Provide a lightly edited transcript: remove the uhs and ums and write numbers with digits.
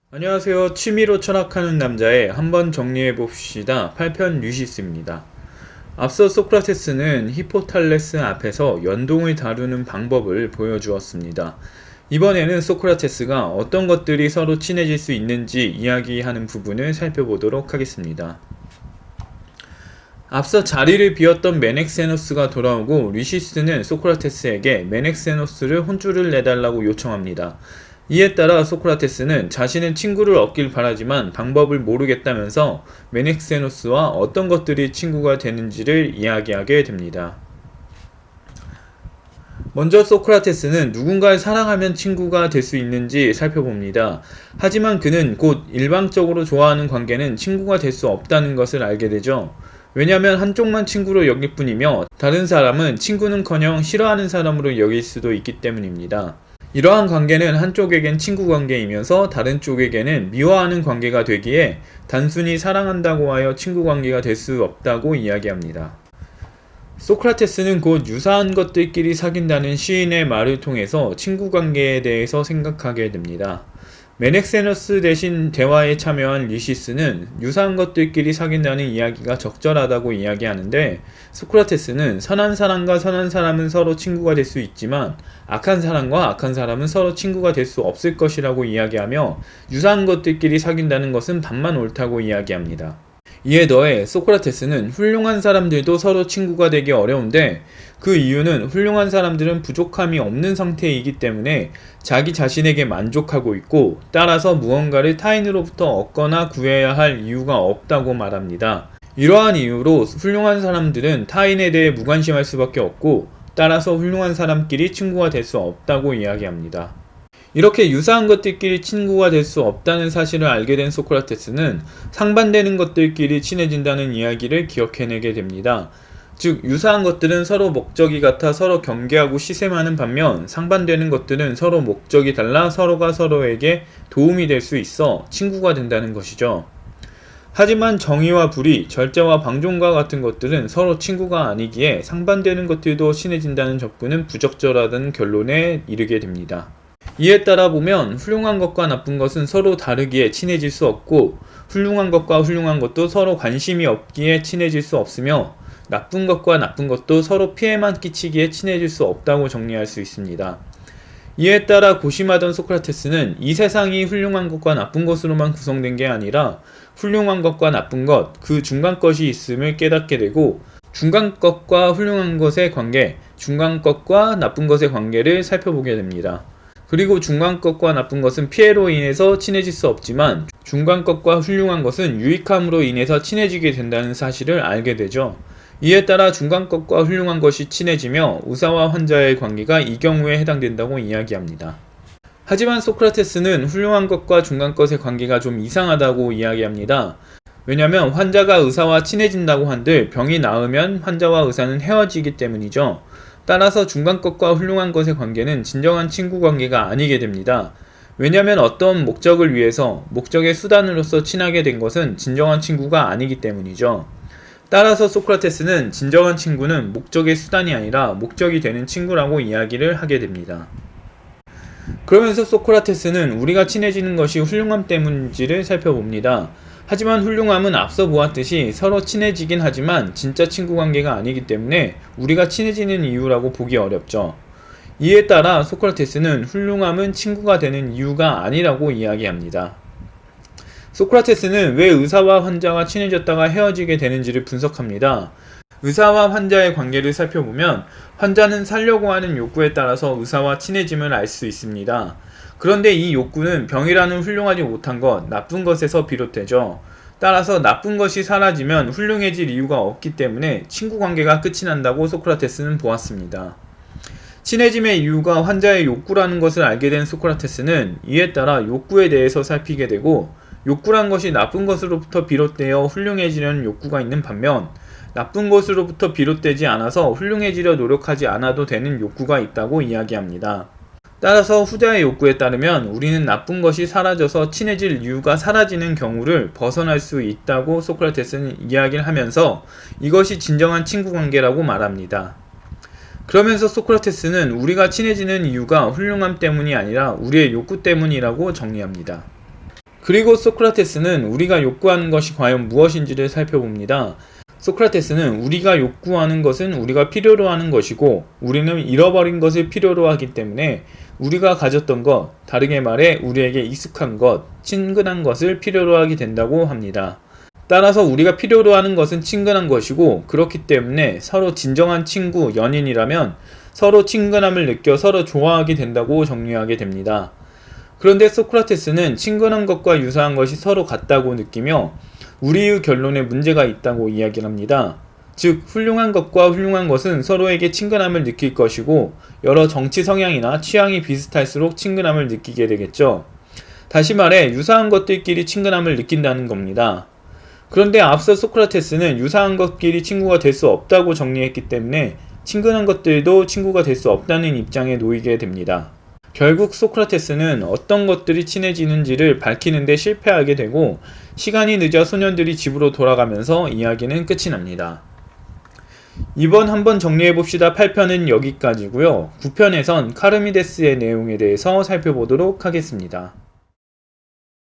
안녕하세요. 취미로 철학하는 남자의 한번 정리해 봅시다. 8편 류시스입니다. 앞서 소크라테스는 히포탈레스 앞에서 연동을 다루는 방법을 보여주었습니다. 이번에는 소크라테스가 어떤 것들이 서로 친해질 수 있는지 이야기하는 부분을 살펴보도록 하겠습니다. 앞서 자리를 비웠던 메넥세노스가 돌아오고 류시스는 소크라테스에게 메넥세노스를 혼쭐을 내달라고 요청합니다. 이에 따라 소크라테스는 자신은 친구를 얻길 바라지만 방법을 모르겠다면서 메넥세노스와 어떤 것들이 친구가 되는지를 이야기하게 됩니다. 먼저 소크라테스는 누군가를 사랑하면 친구가 될 수 있는지 살펴봅니다. 하지만 그는 곧 일방적으로 좋아하는 관계는 친구가 될 수 없다는 것을 알게 되죠. 왜냐하면 한쪽만 친구로 여길 뿐이며 다른 사람은 친구는커녕 싫어하는 사람으로 여길 수도 있기 때문입니다. 이러한 관계는 한쪽에겐 친구 관계이면서 다른 쪽에게는 미워하는 관계가 되기에 단순히 사랑한다고 하여 친구 관계가 될 수 없다고 이야기합니다. 소크라테스는 곧 유사한 것들끼리 사귄다는 시인의 말을 통해서 친구 관계에 대해서 생각하게 됩니다. 메넥세노스 대신 대화에 참여한 류시스는 유사한 것들끼리 사귄다는 이야기가 적절하다고 이야기하는데, 소크라테스는 선한 사람과 선한 사람은 서로 친구가 될 수 있지만 악한 사람과 악한 사람은 서로 친구가 될 수 없을 것이라고 이야기하며 유사한 것들끼리 사귄다는 것은 반만 옳다고 이야기합니다. 이에 더해 소크라테스는 훌륭한 사람들도 서로 친구가 되기 어려운데, 그 이유는 훌륭한 사람들은 부족함이 없는 상태이기 때문에 자기 자신에게 만족하고 있고, 따라서 무언가를 타인으로부터 얻거나 구해야 할 이유가 없다고 말합니다. 이러한 이유로 훌륭한 사람들은 타인에 대해 무관심할 수밖에 없고, 따라서 훌륭한 사람끼리 친구가 될 수 없다고 이야기합니다. 이렇게 유사한 것들끼리 친구가 될 수 없다는 사실을 알게 된 소크라테스는 상반되는 것들끼리 친해진다는 이야기를 기억해내게 됩니다. 즉, 유사한 것들은 서로 목적이 같아 서로 경계하고 시샘하는 반면, 상반되는 것들은 서로 목적이 달라 서로가 서로에게 도움이 될 수 있어 친구가 된다는 것이죠. 하지만 정의와 불의, 절제와 방종과 같은 것들은 서로 친구가 아니기에 상반되는 것들도 친해진다는 접근은 부적절하다는 결론에 이르게 됩니다. 이에 따라 보면 훌륭한 것과 나쁜 것은 서로 다르기에 친해질 수 없고, 훌륭한 것과 훌륭한 것도 서로 관심이 없기에 친해질 수 없으며, 나쁜 것과 나쁜 것도 서로 피해만 끼치기에 친해질 수 없다고 정리할 수 있습니다. 이에 따라 고심하던 소크라테스는 이 세상이 훌륭한 것과 나쁜 것으로만 구성된 게 아니라 훌륭한 것과 나쁜 것, 그 중간 것이 있음을 깨닫게 되고, 중간 것과 훌륭한 것의 관계, 중간 것과 나쁜 것의 관계를 살펴보게 됩니다. 그리고 중간 것과 나쁜 것은 피해로 인해서 친해질 수 없지만 중간 것과 훌륭한 것은 유익함으로 인해서 친해지게 된다는 사실을 알게 되죠. 이에 따라 중간 것과 훌륭한 것이 친해지며 의사와 환자의 관계가 이 경우에 해당된다고 이야기합니다. 하지만 소크라테스는 훌륭한 것과 중간 것의 관계가 좀 이상하다고 이야기합니다. 왜냐하면 환자가 의사와 친해진다고 한들 병이 나으면 환자와 의사는 헤어지기 때문이죠. 따라서 중간 것과 훌륭한 것의 관계는 진정한 친구 관계가 아니게 됩니다. 왜냐하면 어떤 목적을 위해서 목적의 수단으로서 친하게 된 것은 진정한 친구가 아니기 때문이죠. 따라서 소크라테스는 진정한 친구는 목적의 수단이 아니라 목적이 되는 친구라고 이야기를 하게 됩니다. 그러면서 소크라테스는 우리가 친해지는 것이 훌륭함 때문인지를 살펴봅니다. 하지만 훌륭함은 앞서 보았듯이 서로 친해지긴 하지만 진짜 친구 관계가 아니기 때문에 우리가 친해지는 이유라고 보기 어렵죠. 이에 따라 소크라테스는 훌륭함은 친구가 되는 이유가 아니라고 이야기합니다. 소크라테스는 왜 의사와 환자가 친해졌다가 헤어지게 되는지를 분석합니다. 의사와 환자의 관계를 살펴보면 환자는 살려고 하는 욕구에 따라서 의사와 친해짐을 알 수 있습니다. 그런데 이 욕구는 병이라는 훌륭하지 못한 것, 나쁜 것에서 비롯되죠. 따라서 나쁜 것이 사라지면 훌륭해질 이유가 없기 때문에 친구 관계가 끝이 난다고 소크라테스는 보았습니다. 친해짐의 이유가 환자의 욕구라는 것을 알게 된 소크라테스는 이에 따라 욕구에 대해서 살피게 되고, 욕구란 것이 나쁜 것으로부터 비롯되어 훌륭해지려는 욕구가 있는 반면, 나쁜 것으로부터 비롯되지 않아서 훌륭해지려 노력하지 않아도 되는 욕구가 있다고 이야기합니다. 따라서 후자의 욕구에 따르면 우리는 나쁜 것이 사라져서 친해질 이유가 사라지는 경우를 벗어날 수 있다고 소크라테스는 이야기를 하면서 이것이 진정한 친구 관계라고 말합니다. 그러면서 소크라테스는 우리가 친해지는 이유가 훌륭함 때문이 아니라 우리의 욕구 때문이라고 정리합니다. 그리고 소크라테스는 우리가 욕구하는 것이 과연 무엇인지를 살펴봅니다. 소크라테스는 우리가 욕구하는 것은 우리가 필요로 하는 것이고 우리는 잃어버린 것을 필요로 하기 때문에 우리가 가졌던 것, 다르게 말해 우리에게 익숙한 것, 친근한 것을 필요로 하게 된다고 합니다. 따라서 우리가 필요로 하는 것은 친근한 것이고 그렇기 때문에 서로 진정한 친구, 연인이라면 서로 친근함을 느껴 서로 좋아하게 된다고 정리하게 됩니다. 그런데 소크라테스는 친근한 것과 유사한 것이 서로 같다고 느끼며 우리의 결론에 문제가 있다고 이야기를 합니다. 즉, 훌륭한 것과 훌륭한 것은 서로에게 친근함을 느낄 것이고 여러 정치 성향이나 취향이 비슷할수록 친근함을 느끼게 되겠죠. 다시 말해 유사한 것들끼리 친근함을 느낀다는 겁니다. 그런데 앞서 소크라테스는 유사한 것끼리 친구가 될 수 없다고 정리했기 때문에 친근한 것들도 친구가 될 수 없다는 입장에 놓이게 됩니다. 결국 소크라테스는 어떤 것들이 친해지는지를 밝히는데 실패하게 되고 시간이 늦어 소년들이 집으로 돌아가면서 이야기는 끝이 납니다. 이번 한번 정리해봅시다 8편은 여기까지고요. 9편에선 카르미데스의 내용에 대해서 살펴보도록 하겠습니다.